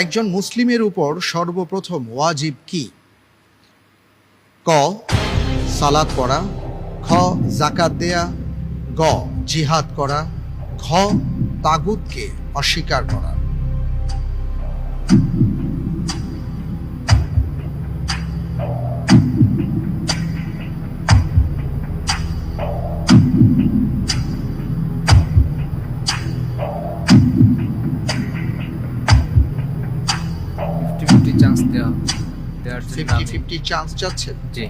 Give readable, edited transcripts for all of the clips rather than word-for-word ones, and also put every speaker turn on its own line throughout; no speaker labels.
একজন মুসলিমের উপর সর্বপ্রথম ওয়াজিব কি? ক সালাত পড়া, খ যাকাত দেয়া, গ জিহাদ করা, ঘ তাগুতকে অস্বীকার করা।
চান্স দেওয়ার জন্য
50-50 চান্স যাচ্ছে।
জি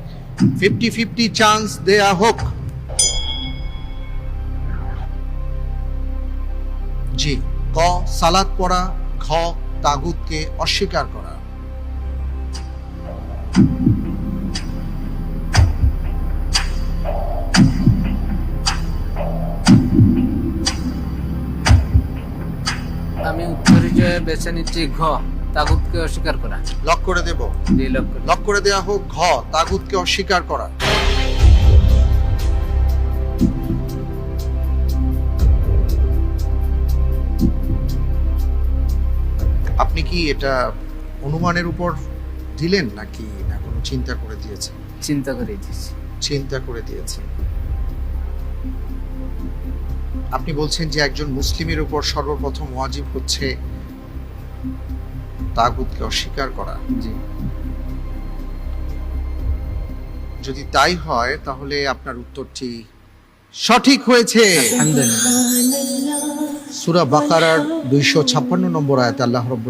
50-50 চান্স দেয়া হোক। জি, ক সালাত পড়া, ঘ তাগুতকে অস্বীকার করা।
আমি উত্তর হিসেবে বেছে নিচ্ছি ঘ তাগুতকে অস্বীকার করা।
লক করে দেব।
জি লক্ষ
লক করে দেয়া হোক ঘ তাগুতকে অস্বীকার করা। আপনি কি এটা অনুমানের উপর দিলেন নাকি না কোনো চিন্তা করে দিয়েছেন?
চিন্তা করে দিচ্ছি।
চিন্তা করে দিয়েছেন। আপনি বলছেন যে একজন মুসলিমের উপর সর্বপ্রথম ওয়াজিব হচ্ছে তাগুতকে অস্বীকার করা।
জি
যদি তাই হয় তাহলে আপনার উত্তরটি সঠিক হয়েছে।
আলহামদুলিল্লাহ।
সূরা বাকারার 256 নম্বর আয়াতে আল্লাহ রাব্বুল